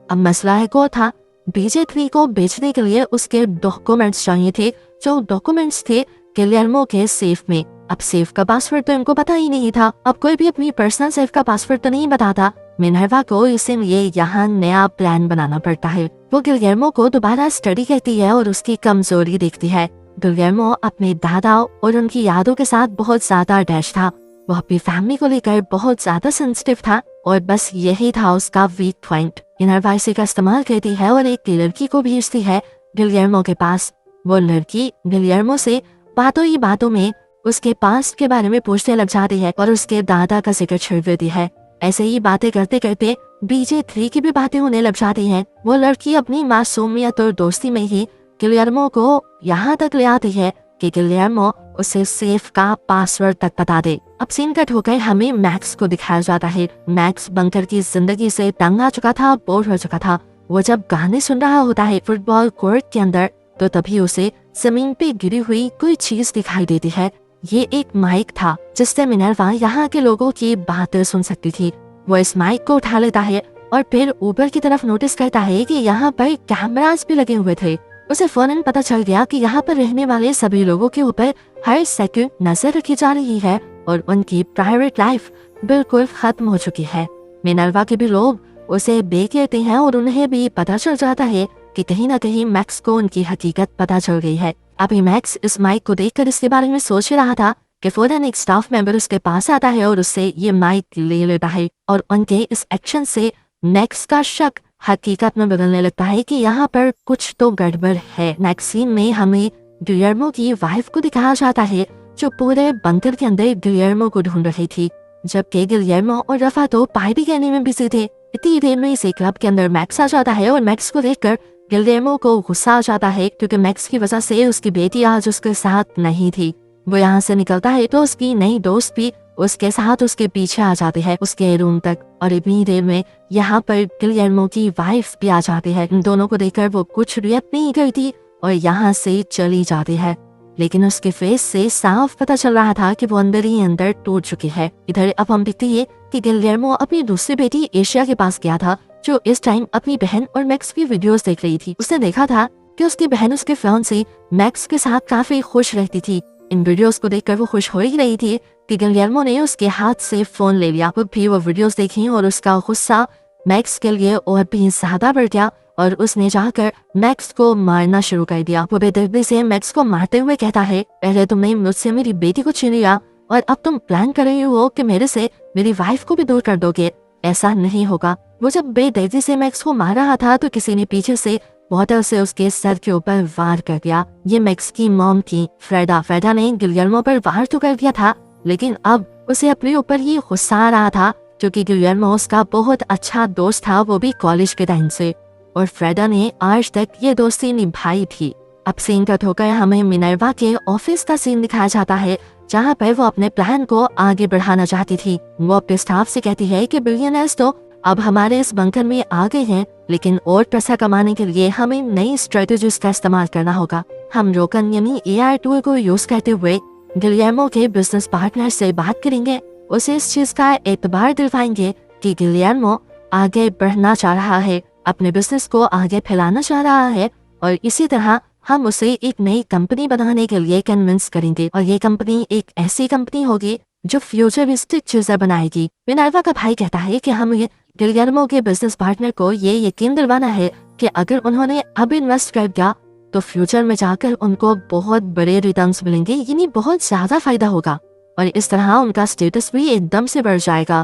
अब मसला है को था, BJ3 को बेचने के लिए उसके डॉक्यूमेंट्स चाहिए थे। जो डॉक्यूमेंट्स थे गिलियर्मो के सेफ में। अब सेफ का पासवर्ड तो इनको पता ही नहीं था। अब कोई भी अपनी पर्सनल सेफ का पासवर्ड तो नहीं बताता मिनर्वा को, इसलिए यहाँ नया प्लान बनाना पड़ता है। वो गिलियर्मो को दोबारा स्टडी करती है और उसकी कमजोरी देखती है। गिलियर्मो अपने दादा और उनकी यादों के साथ बहुत ज्यादा अटैच था। वो अपनी फैमिली को लेकर बहुत ज्यादा सेंसिटिव था और बस यही था उसका वीक पॉइंट। मिनर्वा इसी का इस्तेमाल करती है और एक लड़की को भेजती है गिलियर्मो के पास। वो लड़की गिलियर्मो से बातों ही बातों में उसके पास्ट के बारे में पूछने लग जाती है और उसके दादा का जिक्र छेड़ देती है। ऐसे ही बातें करते करते BJ3 की भी बातें होने लग जाती हैं। वो लड़की अपनी मासूमियत और दोस्ती में ही गिलियर्मो को यहाँ तक ले आती है कि गिलियर्मो उसे सेफ का पासवर्ड तक बता दे। अब सीन कट होकर हमें मैक्स को दिखाया जाता है। मैक्स बंकर की जिंदगी से तंग आ चुका था, बोर हो चुका था। वो जब गाने सुन रहा होता है फुटबॉल कोर्ट के अंदर, तो तभी उसे जमीन पे गिरी हुई कोई चीज दिखाई देती है। ये एक माइक था जिससे मिनर्वा यहाँ के लोगों की बातें सुन सकती थी। वो इस माइक को उठा लेता है और फिर ऊपर की तरफ नोटिस करता है कि यहाँ पर कैमरास भी लगे हुए थे। उसे फौरन पता चल गया कि यहाँ पर रहने वाले सभी लोगों के ऊपर हर सेकंड नजर रखी जा रही है और उनकी प्राइवेट लाइफ बिल्कुल खत्म हो चुकी है। मिनर्वा के भी लोग उसे देख लेते हैं और उन्हें भी पता चल जाता है कि कहीं ना कहीं मैक्स को उनकी हकीकत पता चल गई है। अभी मैक्स इस माइक को देखकर इसके बारे में सोच रहा था कि फौरन एक स्टाफ मेंबर उसके पास आता है और उससे ये माइक ले लेता है और उनके इस एक्शन से मैक्स का शक हकीकत में बदलने लगता है कि यहाँ पर कुछ तो गड़बड़ है। नेक्स्ट सीन में हमें गिलियर्मो की वाइफ को दिखाया जाता है जो पूरे बंकर के अंदर गिलियर्मो को ढूंढ रही थी, जबकि गिलियर्मो और रफा तो पार्टी करने में बिजी थे। इतनी देर में इसे क्लब के अंदर मैक्स आ जाता है और मैक्स को देखकर गिलियर्मो को गुस्सा आ जाता है क्योंकि मैक्स की वजह से उसकी बेटी आज उसके साथ नहीं थी। वो यहाँ से निकलता है तो उसकी नई दोस्त भी उसके साथ उसके पीछे आ जाती है उसके रूम तक और इतनी देर में यहाँ पर गिलियर्मो की वाइफ भी आ जाती है। इन दोनों को देखकर वो कुछ रिएक्ट नहीं करती और यहाँ से चली जाती है, लेकिन उसके फेस से साफ पता चल रहा था कि वो अंदर ही अंदर टूट चुकी है। इधर अब हम देखते हैं कि गिलियर्मो अपनी दूसरी बेटी एशिया के पास गया था जो इस टाइम अपनी बहन और मैक्स की वीडियोस देख रही थी। उसने देखा था कि उसकी बहन उसके फियांसे मैक्स के साथ काफी खुश रहती थी। इन वीडियोस को देखकर वो खुश हो ही रही थी कि गिलियर्मो ने उसके हाथ से फोन ले लिया। खुद भी वो वीडियोस देखी और उसका गुस्सा मैक्स के लिए और भी ज्यादा बढ़ गया और उसने जाकर मैक्स को मारना शुरू कर दिया। वो बेदर्दी से मैक्स को मारते हुए कहता है, पहले तुमने मुझसे मेरी बेटी को छीन लिया और अब तुम प्लान कर रही हो कि मेरे से मेरी वाइफ को भी दूर कर दोगे। ऐसा नहीं होगा। वो जब बेदर्दी से मैक्स को मार रहा था तो किसी ने पीछे से बोतल से उसके सर के ऊपर वार कर दिया। ये मैक्स की मॉम थी फ्रेडा। फ्रेडा ने गिलियर्मो पर वार तो कर दिया था, लेकिन अब उसे अपने ऊपर ही गुस्सा आ रहा था क्योंकि गिलियर्मो उसका बहुत अच्छा दोस्त था, वो भी कॉलेज के टाइम से, और फ्रेडा ने आज तक ये दोस्ती निभाई थी। अब सीन कट होकर हमें मिनर्वा के ऑफिस का सीन दिखाया जाता है जहाँ पर वो अपने प्लान को आगे बढ़ाना चाहती थी। वो अपने स्टाफ से कहती है कि बिलियनर्स तो अब हमारे इस बंकर में आ गए हैं, लेकिन और पैसा कमाने के लिए हमें नई स्ट्रेटेजीज का इस्तेमाल करना होगा। हम रोकन यानी एआई टूल को यूज करते हुए गिलियर्मो के बिजनेस पार्टनर से बात करेंगे, उसे इस चीज का एतबार दिलवाएंगे कि गिलियर्मो आगे बढ़ना चाह रहा है, अपने बिजनेस को आगे फैलाना चाह रहा है, और इसी तरह हम उसे एक नई कंपनी बनाने के लिए कन्विंस करेंगे और ये कंपनी एक ऐसी कंपनी होगी जो फ्यूचरिस्टिक चीजें बनाएगी। मिनर्वा का भाई कहता है कि हम गिलियर्मो के बिजनेस पार्टनर को ये यकीन दिलवाना है कि अगर उन्होंने अब इन्वेस्ट कर दिया तो फ्यूचर में जाकर उनको बहुत बड़े रिटर्न्स मिलेंगे, यानी बहुत ज्यादा फायदा होगा और इस तरह उनका स्टेटस भी एकदम से बढ़ जाएगा।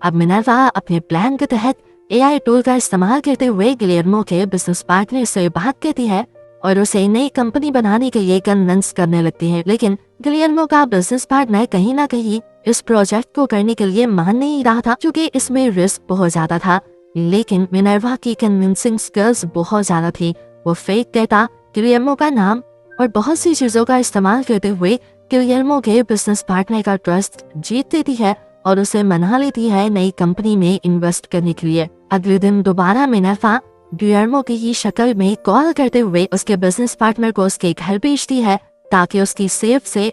अब मिनर्वा अपने प्लान के तहत एआई टूल का इस्तेमाल करते हुए गिलियर्मो के बिजनेस पार्टनर से बात करती है और उसे नई कंपनी बनाने के लिए कन्विंस करने लगती है, लेकिन गिलियर्मो का बिजनेस पार्टनर कहीं ना कहीं इस प्रोजेक्ट को करने के लिए मान नहीं रहा था क्योंकि इसमें रिस्क बहुत ज्यादा था। लेकिन मिनर्वा की कन्विंसिंग स्किल्स बहुत ज्यादा थी। वो फेक कहता, गिलियर्मो का नाम और बहुत सी चीजों का इस्तेमाल करते हुए गिलियर्मो के बिजनेस पार्टनर का ट्रस्ट जीत लेती है और उसे मना लेती है नई कंपनी में इन्वेस्ट करने के लिए। अगले दिन दोबारा मिनर्वा गिलियर्मो की ही शक्ल में कॉल करते हुए उसके बिजनेस पार्टनर को उसके घर भेजती है ताकि उसकी सेफ से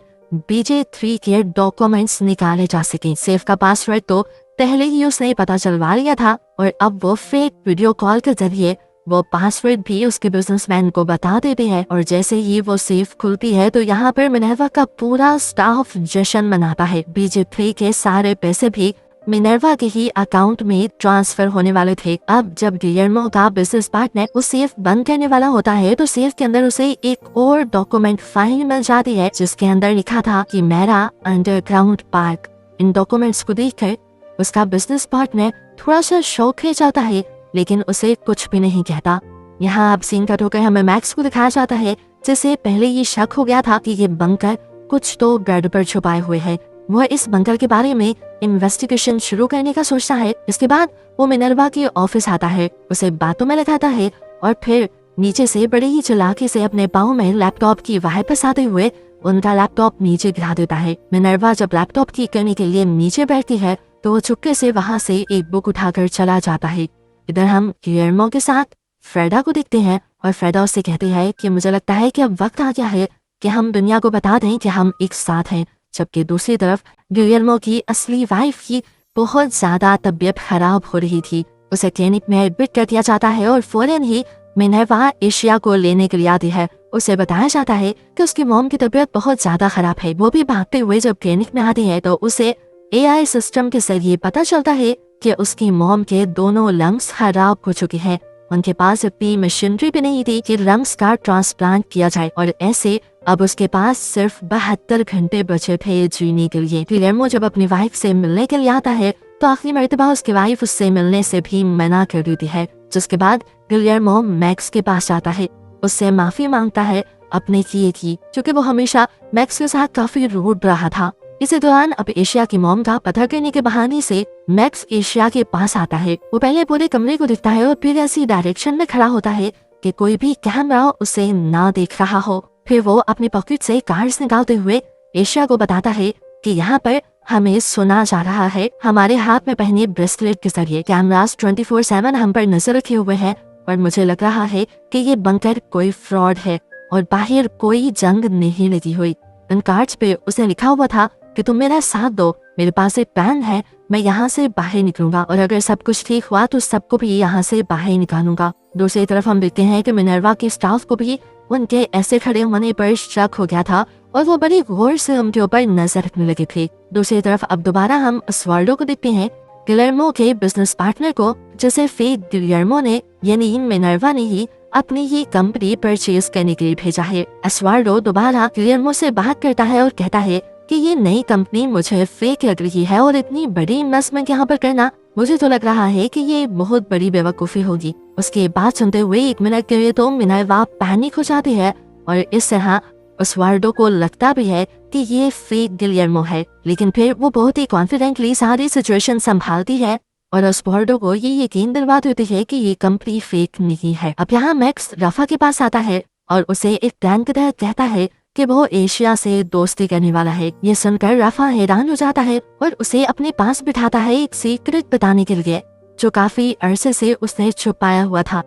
BJ3 के डॉक्यूमेंट्स निकाले जा सकें। सेफ का पासवर्ड तो पहले ही उसने पता चलवा लिया था और अब वो फेक वीडियो कॉल के जरिए वो पासवर्ड भी उसके बिजनेसमैन को बता देते हैं। और जैसे ही वो सेफ खुलती है तो यहाँ पर मिनर्वा का पूरा स्टाफ जश्न मनाता है। BJ3 के सारे पैसे भी मिनर्वा के ही अकाउंट में ट्रांसफर होने वाले थे। अब जब गिलियर्मो का बिजनेस पार्टनर वो सेफ बंद करने वाला होता है तो सेफ के अंदर उसे एक और डॉक्यूमेंट फाइल मिल जाती है जिसके अंदर लिखा था कि मेरा अंडरग्राउंड पार्क। इन डॉक्यूमेंट्स को देखकर उसका बिजनेस पार्टनर थोड़ा सा शौक हो जाता है लेकिन उसे कुछ भी नहीं कहता। यहाँ अब सीन कट होकर हमें मैक्स को दिखाया जाता है जिसे पहले ये शक हो गया था कि ये बंकर कुछ तो गड़बड़ छुपाए हुए है। वह इस बंकर के बारे में इन्वेस्टिगेशन शुरू करने का सोचता है। इसके बाद वो मिनर्वा के ऑफिस आता है, उसे बातों में लगाता है और फिर नीचे से बड़े ही चालाकी से अपने पाँव में लैपटॉप की वायर फंसाते हुए उनका लैपटॉप नीचे गिरा देता है। मिनर्वा जब लैपटॉप ठीक करने के लिए नीचे बैठती है तो वो चुपके से वहाँ से एक बुक उठाकर चला जाता है। इधर हम गिलियर्मो के साथ फ्रेडा को देखते हैं और फ्रेडा उससे कहती है कि मुझे लगता है कि अब वक्त आ गया है कि हम दुनिया को बता दें कि हम एक साथ हैं। जबकि दूसरी तरफ गिलियर्मो की असली वाइफ की बहुत ज्यादा तबीयत खराब हो रही थी। उसे क्लिनिक में एडमिट कर दिया जाता है और फौरन ही मिनर्वा एशिया को लेने के लिए आती है। उसे बताया जाता है कि उसकी मॉम की तबीयत बहुत ज्यादा खराब है। वो भी भागते हुए जब क्लिनिक में आती है तो उसे AI सिस्टम के जरिए पता चलता है कि उसकी मॉम के दोनों लंग्स खराब हो चुके हैं। उनके पास इतनी मशीनरी भी नहीं थी कि लंग्स का ट्रांसप्लांट किया जाए और ऐसे अब उसके पास सिर्फ 72 घंटे बचे थे जीने के लिए। गिलियर्मो जब अपनी वाइफ से मिलने के लिए आता है तो आखिरी मर्तबा उसकी वाइफ उससे मिलने से भी मना कर देती है। जिसके बाद गिलियर्मो मैक्स के पास जाता है, उससे माफी मांगता है अपने किए की, क्योंकि वो हमेशा मैक्स के साथ काफी रूड रहा था। इसी दौरान अब एशिया की मॉम का पता करने के बहाने से मैक्स एशिया के पास आता है। वो पहले पूरे कमरे को देखता है और फिर ऐसी डायरेक्शन में खड़ा होता है कि कोई भी कैमरा उसे ना देख रहा हो। फिर वो अपने पॉकेट से कार्ड्स निकालते हुए एशिया को बताता है कि यहाँ पर हमें सुना जा रहा है। हमारे हाथ में पहने ब्रेसलेट के जरिए कैमरास 24/7 हम पर नजर रखे हुए हैं और मुझे लग रहा है कि ये बंकर कोई फ्रॉड है और बाहर कोई जंग नहीं लगी हुई। इन कार्ड्स पे उसने लिखा हुआ था कि तुम मेरा साथ दो, मेरे पास एक प्लान है, मैं यहाँ से बाहर निकलूंगा और अगर सब कुछ ठीक हुआ तो सबको भी यहाँ से बाहर निकालूंगा। दूसरी तरफ हम देखते हैं कि मिनर्वा के स्टाफ को भी उनके ऐसे खड़े होने पर शक हो गया था और वो बड़ी गौर से उनके ऊपर नजर रखने लगे थे। दूसरी तरफ अब दोबारा हम अस्वाल्डो को देखते हैं, गिलियर्मो के बिजनेस पार्टनर को, जिसे फेक गिलियर्मो ने यानी मिनर्वा ने ही अपनी ही कंपनी परचेज करने के लिए भेजा है। अस्वाल्डो दोबारा गिलियर्मो से बात करता है और कहता है कि ये नई कंपनी मुझे फेक लग रही है और इतनी बड़ी इन्वेस्टमेंट यहाँ पर करना मुझे तो लग रहा है कि ये बहुत बड़ी बेवकूफी होगी। उसके बात सुनते हुए 1 मिनट के लिए तो मिनर्वा पैनिक हो जाती है और इस तरह अस्वाल्डो को लगता भी है कि ये फेक गिलियर्मो है, लेकिन फिर वो बहुत ही कॉन्फिडेंटली सारी सिचुएशन संभालती है और अस्वाल्डो को ये यकीन दिलवा देती है कि ये कंपनी फेक नहीं है। अब यहाँ मैक्स राफा के पास आता है और उसे एक प्लान के तहत कहता है कि वो एशिया से दोस्ती करने वाला है। ये सुनकर राफा हैरान हो जाता है और उसे अपने पास बिठाता है एक सीक्रेट बताने के लिए जो काफी अरसे से उसने छुपाया हुआ था।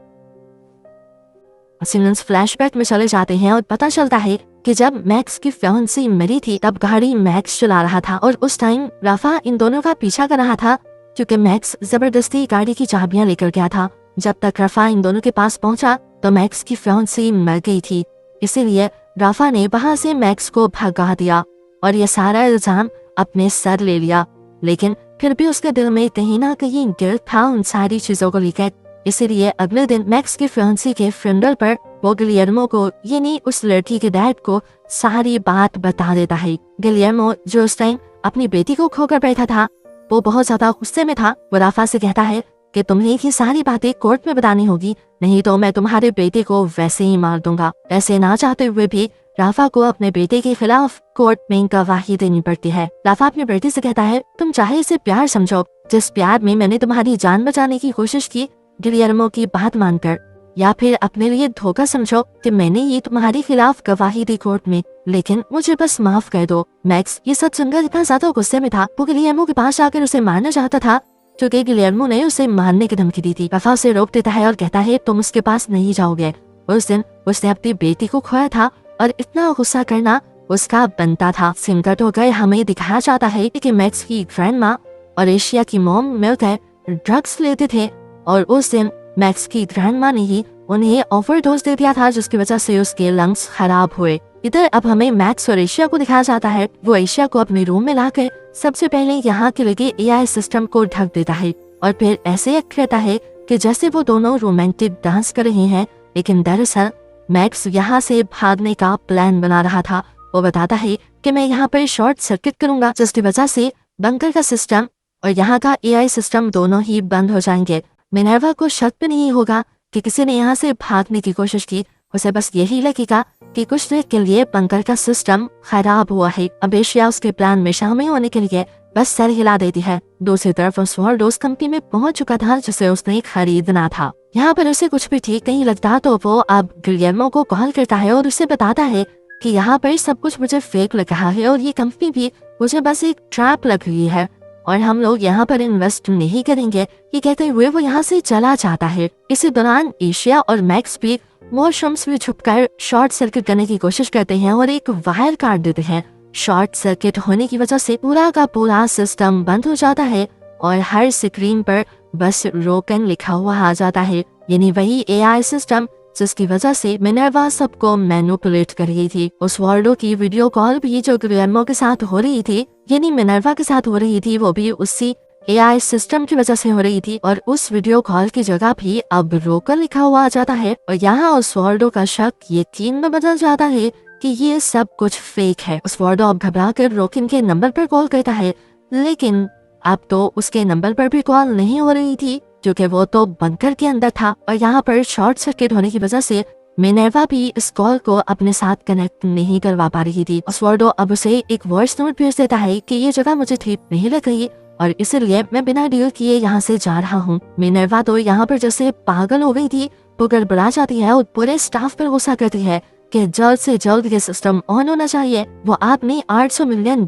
फ्लैशबैक में चले जाते हैं और पता चलता है कि जब मैक्स की फियांसी मरी थी तब गाड़ी मैक्स चला रहा था और उस टाइम राफा इन दोनों का पीछा कर रहा था क्योंकि मैक्स जबरदस्ती गाड़ी की चाबियां लेकर गया था। जब तक राफा इन दोनों के पास पहुंचा तो मैक्स की फियांसी मर गई थी, इसीलिए राफा ने वहां से मैक्स को भगा दिया और ये सारा इल्जाम अपने सर ले लिया। लेकिन फिर भी उसके दिल में कहीं ना कहीं गिल्ट था उन सारी चीजों को लेकर। इसीलिए अगले दिन मैक्स के फियांसी के फ्रेंडल पर वो गिलियर्मो को यानी उस लड़की के डैड को सारी बात बता देता है। गिलियर्मो जो उस टाइम अपनी बेटी को खोकर बैठा था वो बहुत ज्यादा गुस्से में था। वो राफा से कहता है कि तुम्हें ये सारी बातें कोर्ट में बतानी होगी, नहीं तो मैं तुम्हारे बेटे को वैसे ही मार दूंगा। ऐसे ना चाहते हुए भी राफा को अपने बेटे के खिलाफ कोर्ट में गवाही देनी पड़ती है। राफा अपने बेटे से कहता है, तुम चाहे इसे प्यार समझो, जिस प्यार में मैंने तुम्हारी जान बचाने की कोशिश की गिलियर्मो की बात मानकर, या फिर अपने लिए धोखा समझो कि मैंने ये तुम्हारे खिलाफ गवाही दी कोर्ट में, लेकिन मुझे बस माफ कर दो। मैक्स ये सब सुनकर इतना ज्यादा गुस्से में था, वो गिलियर्मो के पास जाकर उसे मारना चाहता था, क्योंकि गिलियर्मो ने उसे मारने की धमकी दी थी। राफा उसे रोक देता है और कहता है, तुम उसके पास नहीं जाओगे। उस दिन उसने अपनी बेटी को खोया था और इतना गुस्सा करना उसका बनता था। सिंगट होकर हमें दिखाया जाता है कि मैक्स की ग्रैंडमा और एशिया की मॉम मिलकर ड्रग्स लेते थे और उस दिन मैक्स की ग्रैंडमा ने ही उन्हें ओवरडोज दे दिया था, जिसकी वजह से उसके लंग्स खराब हुए। इधर अब हमें मैक्स और एशिया को दिखाया जाता है। वो एशिया को अपने रूम में लाकर सबसे पहले यहाँ के लगे AI सिस्टम को ढक देता है और फिर ऐसे एक्ट करता है कि जैसे वो दोनों रोमांटिक डांस कर रहे हैं, लेकिन दरअसल मैक्स यहाँ से भागने का प्लान बना रहा था। वो बताता है कि मैं यहाँ पर शॉर्ट सर्किट करूंगा, जिसकी वजह से बंकर का सिस्टम और यहाँ का AI सिस्टम दोनों ही बंद हो जाएंगे। मिनर्वा को शक भी नहीं होगा कि किसी ने यहाँ से भागने की कोशिश की, उसे बस यही लगेगा कि कुछ देर के लिए बंकर का सिस्टम खराब हुआ है। अब एशिया उसके प्लान में शामिल होने के लिए बस सर हिला देती है। दूसरी तरफ ओस्वाल्डो उस कंपनी में पहुंच चुका था जिसे उसने खरीदना था। यहाँ पर उसे कुछ भी ठीक नहीं लगता, तो वो अब गिलियर्मो को कॉल करता है और उसे बताता है कि यहाँ पर सब कुछ मुझे फेक लग रहा है और ये कंपनी भी मुझे बस एक ट्रैप लग रही है और हम लोग यहाँ पर इन्वेस्ट नहीं करेंगे। ये कहते हुए वो यहाँ से चला जाता है। इसी दौरान एशिया और मैक्स भी वॉशरूम्स में छुपकर शॉर्ट सर्किट करने की कोशिश करते हैं और एक वायर काट देते हैं। शॉर्ट सर्किट होने की वजह से पूरा का पूरा सिस्टम बंद हो जाता है और हर स्क्रीन पर बस रोकन लिखा हुआ आ जाता है, यानी वही AI सिस्टम जिसकी वजह से मिनर्वा सबको मैनिपुलेट कर रही थी। ओस्वाल्डो की वीडियो कॉल भी जो गिलियर्मो के साथ हो रही थी, यानी मिनर्वा के साथ हो रही थी, वो भी उसी AI सिस्टम की वजह से हो रही थी और उस वीडियो कॉल की जगह भी अब रोकन लिखा हुआ आ जाता है और यहाँ ओस्वाल्डो का शक यकीन में बदल जाता है कि ये सब कुछ फेक है। ओस्वाल्डो अब घबरा कर रोकिन के नंबर पर कॉल करता है, लेकिन अब तो उसके नंबर पर भी कॉल नहीं हो रही थी क्योंकि वो तो बंकर के अंदर था और यहाँ पर शॉर्ट सर्किट होने की वजह से मिनर्वा भी इस कॉल को अपने साथ कनेक्ट नहीं करवा पा रही थी। ओस्वाल्डो अब उसे एक वॉइस नोट भेज देता है कि ये जगह मुझे ठीक नहीं लग रही और इसलिए मैं बिना डील किए यहाँ से जा रहा हूँ। मिनर्वा तो यहाँ पर जैसे पागल हो गई थी, वो गड़बड़ा जाती है और पूरे स्टाफ पर गुस्सा करती है कि जल्द से जल्द ये सिस्टम ऑन होना चाहिए। वो आपने $800 मिलियन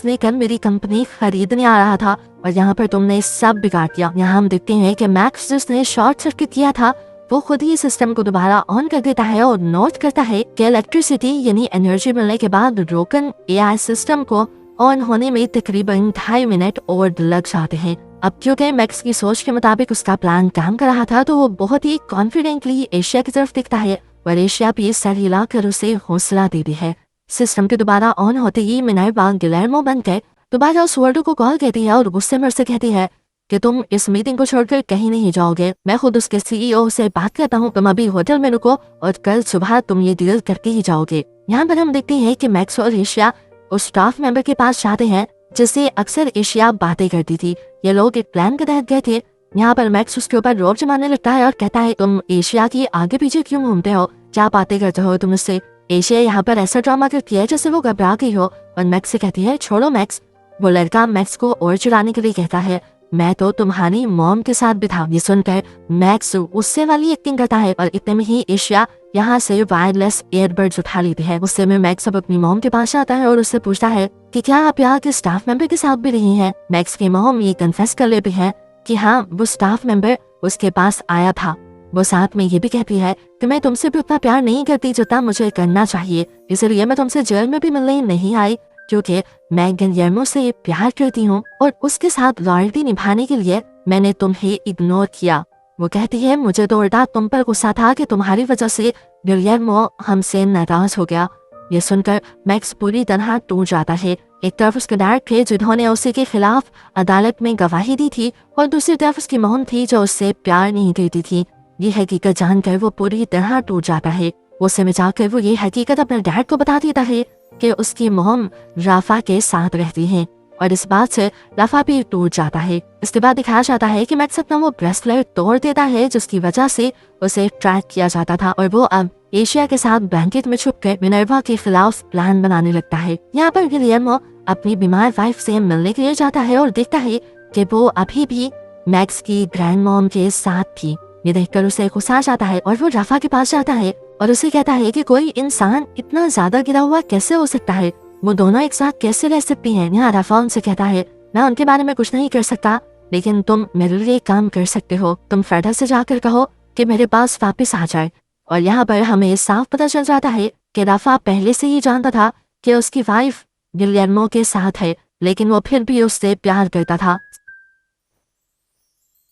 लेकर मेरी कंपनी खरीदने आ रहा था और यहाँ पर तुमने सब बिगाड़ दिया। यहाँ हम देखते हैं कि मैक्स जिसने शॉर्ट सर्किट किया था वो खुद ही सिस्टम को दोबारा ऑन कर देता है और नोट करता है कि इलेक्ट्रिसिटी यानी एनर्जी मिलने के बाद रोकन AI सिस्टम को ऑन होने में तकरीबन 2.5 मिनट और लग जाते हैं। अब क्योंकि मैक्स की सोच के मुताबिक उसका प्लान काम कर रहा था, तो वो बहुत ही कॉन्फिडेंटली एशिया की तरफ देखता है और एशिया भी सर हिलाकर उसे हौसला देती है। सिस्टम के दोबारा ऑन होते ही मिनर्वा गिलियर्मो बनकर दोबारा ओस्वाल्डो को कॉल करती है और गुस्से में उससे कहती है कि तुम इस मीटिंग को छोड़कर कहीं नहीं जाओगे। मैं खुद उसके CEO से बात करता हूँ, तुम अभी होटल में रुको और कल सुबह तुम ये डील करके ही जाओगे। यहाँ पर हम देखते हैं कि मैक्स और एशिया उस स्टाफ मेंबर के पास जाते हैं जिससे अक्सर एशिया बातें करती थी। ये लोग एक प्लान के तहत गए थे। यहाँ पर मैक्स उसके ऊपर रोब जमाने लगता है और कहता है, तुम एशिया की आगे पीछे क्यों घूमते हो, क्या बातें करते हो तुम उससे। एशिया यहाँ पर ऐसा ड्रामा करती है जैसे वो घबरा गई हो और मैक्स से कहती है, छोड़ो मैक्स। वो लड़का मैक्स को और चुराने के लिए कहता है, मैं तो तुम्हारी मॉम के साथ भी था। ये सुनकर मैक्स उससे वाली एक्टिंग करता है और इतने में ही एशिया यहाँ से वायरलेस ईयरबड्स उठा लेती है। उससे में मैक्स अब अपनी मॉम के पास आता है और उससे पूछता है कि क्या आप यहाँ के स्टाफ मेंबर के साथ भी रही हैं। मैक्स की मॉम ये कन्फेस कर लेती है कि हाँ, वो स्टाफ मेंबर उसके पास आया था। वो साथ में ये भी कहती है कि मैं तुमसे भी उतना प्यार नहीं करती जितना मुझे करना चाहिए, इसलिए मैं तुमसे जेल में भी मिलने नहीं आई, क्योंकि मैं गिलियर्मो से प्यार करती हूँ और उसके साथ लॉयल्टी निभाने के लिए मैंने तुम्हें इग्नोर किया। वो कहती है, मुझे तो उल्टा तुम पर गुस्सा था कि तुम्हारी वजह से गिलियर्मो हमसे नाराज हो गया। ये सुनकर मैक्स पूरी तरह टूट जाता है। एक तरफ उसके डैड थे जिन्होंने उसी के खिलाफ अदालत में गवाही दी थी और दूसरी तरफ उसकी मॉम थी जो उससे प्यार नहीं करती थी। ये हकीकत जानकर वो पूरी तरह टूट जाता है। गुस्से में जाकर वो ये हकीकत अपने डैड को बता देता है कि उसकी मॉम राफा के साथ रहती है और इस बात से राफा भी टूट जाता है। इसके बाद दिखाया जाता है कि मैक्स अपना वो ब्रेसलेट तोड़ देता है जिसकी वजह से उसे ट्रैक किया जाता था और वो अब एशिया के साथ ब्लैंकेट में छुपकर मिनर्वा के खिलाफ प्लान बनाने लगता है। यहाँ पर गिलियर्मो अपनी बीमार वाइफ से मिलने के लिए जाता है और देखता है कि वो अभी भी मैक्स की ग्रैंड मॉम के साथ थी। ये देखकर उसे गुस्सा आ जाता है और वो राफा के पास जाता है और उसे कहता है कि कोई इंसान इतना ज्यादा गिरा हुआ कैसे हो सकता है, वो दोनों एक साथ कैसे रह सकती हैं। यहाँ राफा उनसे कहता है मैं उनके बारे में कुछ नहीं कर सकता, लेकिन तुम मेरे लिए एक काम कर सकते हो, तुम फ्रेडा से जाकर कहो कि मेरे पास वापस आ जाए। और यहाँ पर हमें साफ पता चल जाता है कि राफा पहले से ही जानता था कि उसकी वाइफ गिलियर्मो के साथ है, लेकिन वो फिर भी उससे प्यार करता था।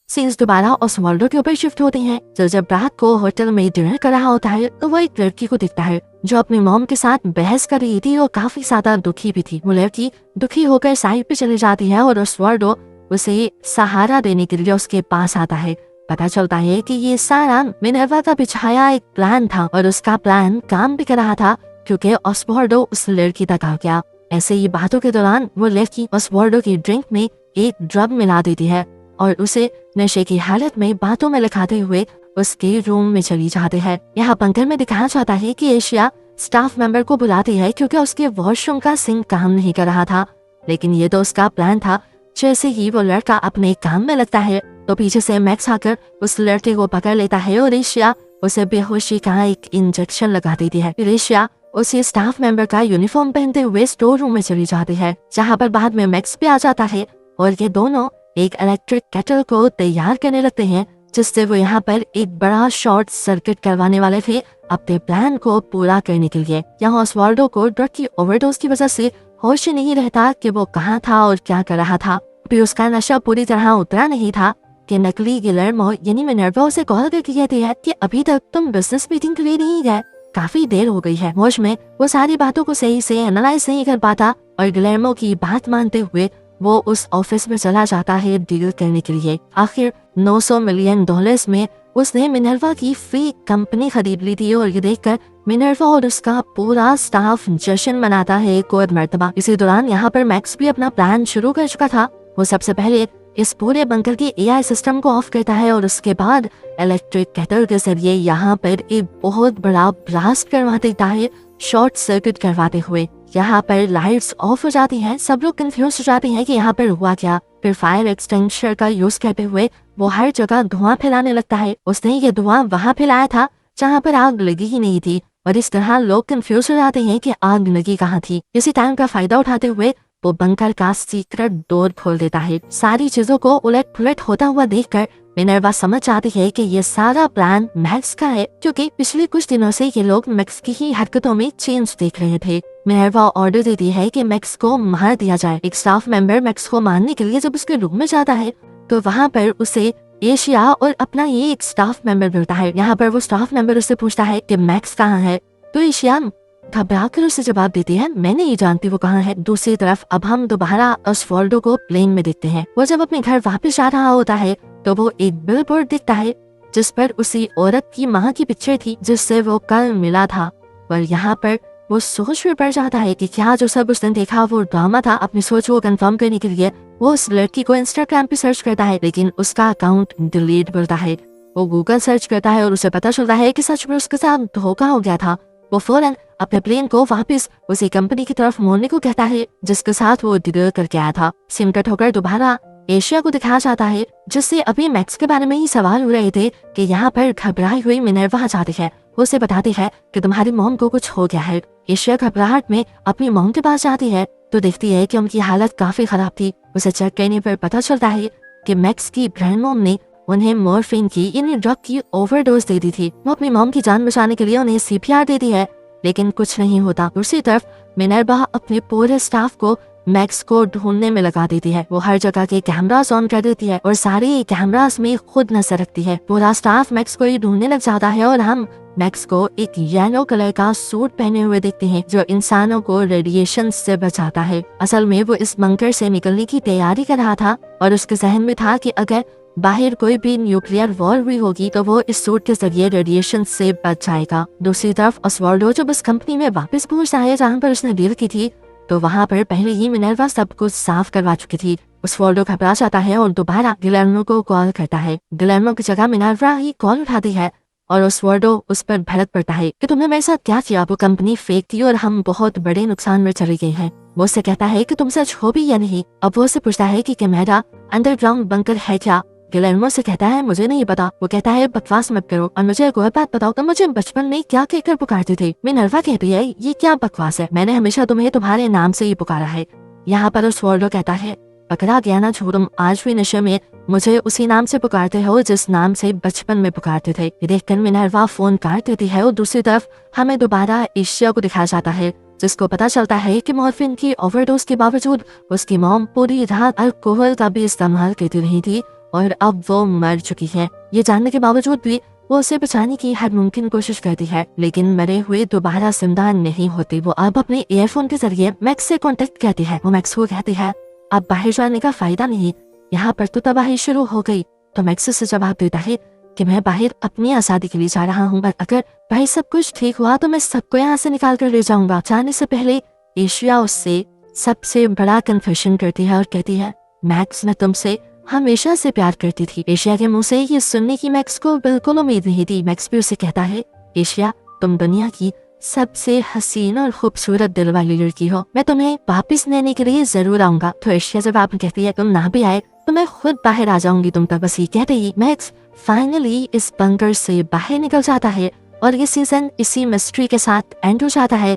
सीन्स दोबारा ऑसवाल्डो के ऊपर शिफ्ट होते हैं। जब रात को होटल में डिनर कर रहा होता है तो वो एक लड़की को दिखता है जो अपनी मॉम के साथ बहस कर रही थी और काफी ज्यादा दुखी भी थी। वो लड़की दुखी होकर साइड पे चली जाती है और ऑसवाल्डो उसे सहारा देने के लिए उसके पास आता है। पता चलता है कि ये सारा मिनर्वा का बिछाया एक प्लान था और उसका प्लान काम भी कर रहा था क्योंकि ऑसवाल्डो उस लड़की तक आ गया। ऐसे ही बातों के दौरान वो लड़की ऑसवाल्डो की ड्रिंक में एक ड्रग मिला देती है और उसे नशे की हालत में बातों में लिखाते हुए उसके रूम में चली जाती है। यहाँ पंकर में दिखाया जाता है कि एशिया स्टाफ मेंबर को बुलाती है क्योंकि उसके वॉशरूम का सिंक काम नहीं कर रहा था, लेकिन ये तो उसका प्लान था। जैसे ही वो लड़का अपने काम में लगता है तो पीछे से मैक्स आकर उस लड़के को पकड़ लेता है और एशिया उसे बेहोशी का एक इंजेक्शन लगा देती है। फिर एशिया उसी स्टाफ मेंबर का यूनिफॉर्म पहनते हुए स्टोर रूम में चली जाती है, जहाँ पर बाद में मैक्स भी आ जाता है और ये दोनों एक इलेक्ट्रिक केटल को तैयार करने लगते हैं, जिससे वो यहाँ पर एक बड़ा शॉर्ट सर्किट करवाने वाले थे अपने प्लान को पूरा करने के लिए। यहाँ ऑसवाल्डो को ड्रग की ओवरडोज की वजह से होश ही नहीं रहता कि वो कहाँ था और क्या कर रहा था। फिर उसका नशा पूरी तरह उतरा नहीं था कि नकली गिलर्मो यानी मिनर्वा उसे कॉल करके कहती है कि अभी तक तुम बिजनेस मीटिंग के लिए नहीं गए, काफी देर हो गई है। होश में वो सारी बातों को सही से एनालाइज नहीं कर पाता और गिलर्मो की बात मानते हुए वो उस ऑफिस में चला जाता है डील करने के लिए। आखिर 900 मिलियन डॉलर्स में उसने मिनर्वा की फ्री कंपनी खरीद ली थी और ये देखकर मिनर्वा और उसका पूरा स्टाफ जश्न मनाता है एक और मर्तबा। इसी दौरान यहाँ पर मैक्स भी अपना प्लान शुरू कर चुका था। वो सबसे पहले इस पूरे बंकर के एआई सिस्टम को ऑफ करता है और उसके बाद इलेक्ट्रिक केटल के जरिए यहाँ पर एक बहुत बड़ा ब्लास्ट करवा देता है, शॉर्ट सर्किट करवाते हुए। यहाँ पर लाइट्स ऑफ हो जाती हैं, सब लोग कंफ्यूज हो जाते हैं कि यहाँ पर हुआ क्या। फिर फायर एक्सटिंग्विशर का यूज करते हुए वो हर जगह धुआं फैलाने लगता है। उसने ये धुआं वहाँ फैलाया था जहाँ पर आग लगी ही नहीं थी और इस तरह लोग कंफ्यूज हो जाते हैं कि आग लगी कहाँ थी। इसी टाइम का फायदा उठाते हुए वो बंकर का सीक्रेट डोर खोल देता है। सारी चीजों को उलट पुलट होता हुआ देखकर मिनर्वा समझ जाती है कि ये सारा प्लान मैक्स का है, क्योंकि पिछले कुछ दिनों से ये लोग मैक्स की ही हरकतों में चेंज देख रहे थे। मिनर्वा ऑर्डर देती है कि मैक्स को मार दिया जाए। एक स्टाफ मेंबर मैक्स को मारने के लिए जब उसके रूम में जाता है तो वहाँ पर उसे एशिया और अपना ये एक स्टाफ मेंबर मिलता है। यहाँ पर वो स्टाफ मेंबर उससे पूछता है कि मैक्स कहाँ है, तो एशिया घबराकर उसे जवाब देती है मैं नहीं जानती वो कहाँ है। दूसरी तरफ अब हम दोबारा ऑसवाल्डो को प्लेन में देखते हैं। वो जब अपने घर वापस जा रहा होता है तो वो एक बिलबोर्ड दिखता है जिस पर उसी औरत की माँ की पिक्चर थी जिससे वो कल मिला था। पर यहाँ पर वो सोच में पड़ जाता है कि क्या जो सब उसने देखा वो ड्रामा था। अपनी सोच को कंफर्म करने के लिए वो उस लड़की को इंस्टाग्राम पे सर्च करता है, लेकिन उसका अकाउंट डिलीट मिलता है। वो गूगल सर्च करता है और उसे पता चलता है कि सच में उसके साथ धोखा हो गया था। वो फौरन अपने प्लेन को वापस उसी कंपनी की तरफ मोड़ने को कहता है जिसके साथ वो डील करके आया था। सिम कट होकर दोबारा एशिया को दिखाया जाता है, जिससे अभी मैक्स के बारे में ही सवाल हो रहे थे कि यहाँ पर घबराई हुई मिनर्वा जाती है। वो उसे बताती है कि तुम्हारी मॉम को कुछ हो गया है। एशिया घबराहट में अपनी मॉम के पास जाती है तो देखती है कि उनकी हालत काफी खराब थी। उसे चेक करने पर पता चलता है कि मैक्स की ग्रैंड मॉम ने उन्हें मॉर्फिन की यानी ड्रग की ओवरडोज दे दी थी। वो अपनी मॉम की जान बचाने के लिए उन्हें सीपीआर देती है, लेकिन कुछ नहीं होता। दूसरी तरफ मिनर्वा अपने पूरे स्टाफ को मैक्स को ढूंढने में लगा देती है। वो हर जगह के कैमरास ऑन कर देती है और सारे कैमरास में खुद नजर रखती है। पूरा स्टाफ मैक्स को ही ढूंढने लग जाता है और हम मैक्स को एक येलो कलर का सूट पहने हुए देखते हैं जो इंसानों को रेडिएशन से बचाता है। असल में वो इस बंकर से निकलने की तैयारी कर रहा था और उसके जहन में था कि अगर बाहर कोई भी न्यूक्लियर वॉर हुई होगी तो वो इस सूट के जरिए रेडिएशन से बच जाएगा। दूसरी तरफ ऑसवाल्डो जब उस कंपनी में वापस पहुंचता है जहाँ पर उसने डील की थी तो वहाँ पर पहले ही मिनर्वा सब कुछ साफ करवा चुकी थी। ऑसवाल्डो घबरा जाता है और दोबारा गिलर्मो को कॉल करता है। गिलर्मो की जगह मिनर्वा ही कॉल उठाती है और ओस्वाल्डो उस पर भड़क पड़ता है कि तुमने मेरे साथ क्या किया। वो कंपनी फेक थी और हम बहुत बड़े नुकसान में चले गए हैं। वो उससे कहता है कि तुम सच हो भी या नहीं। अब वो उससे पूछता है कि कैमेरा अंडरग्राउंड बंकर है क्या। गिलेर्मो से कहता है मुझे नहीं पता। वो कहता है बकवास मत करो और मुझे एक और बात बताओ, तुम मुझे बचपन में क्या कहकर पुकारते थे। मिनर्वा कहती है ये क्या बकवास है, मैंने हमेशा तुम्हें तुम्हारे नाम से ही पुकारा है। यहाँ पर ओस्वाल्डो कहता है पकड़ा गया ना जो, तुम आज भी नशे में मुझे उसी नाम से पुकारते हो जिस नाम से बचपन में पुकारते थे। ये देखकर मिनर्वा फोन काट देती है और दूसरी तरफ हमें दोबारा एशिया को दिखाया जाता है, जिसको पता चलता है कि मॉर्फिन की ओवरडोज के बावजूद उसकी मॉम पूरी रात अल्कोहल का भी इस्तेमाल करती रही थी और अब वो मर चुकी है। ये जानने के बावजूद भी वो उसे बचाने की हर मुमकिन कोशिश करती है, लेकिन मरे हुए दोबारा जिंदा नहीं होते। वो अब अपने ईयरफोन के जरिए मैक्स से कांटेक्ट करती है। वो मैक्स को कहती है अब बाहर जाने का फायदा नहीं, यहाँ पर तो तबाही शुरू हो गई। तो मैक्स से जवाब देता है कि मैं बाहर अपनी आजादी के लिए जा रहा हूँ, पर अगर भाई सब कुछ ठीक हुआ तो मैं सबको यहाँ से निकाल कर ले जाऊंगा। जाने से पहले एशिया उससे सबसे बड़ा कन्फेशन करती है और कहती है मैक्स मैं तुमसे हमेशा से प्यार करती थी। एशिया के मुंह से ये सुनने की मैक्स को बिल्कुल उम्मीद नहीं थी। मैक्स भी उसे कहता है एशिया तुम दुनिया की सबसे हसीन और खूबसूरत दिल वाली लड़की हो, मैं तुम्हें वापस लेने के लिए जरूर आऊंगा। तो एशिया जब आप कहती है तुम ना भी आए तो मैं खुद बाहर आ जाऊंगी तुम तक। बस ये कहते ही मैक्स फाइनली इस बंकर से बाहर निकल जाता है और ये सीजन इसी मिस्ट्री के साथ एंड हो जाता है।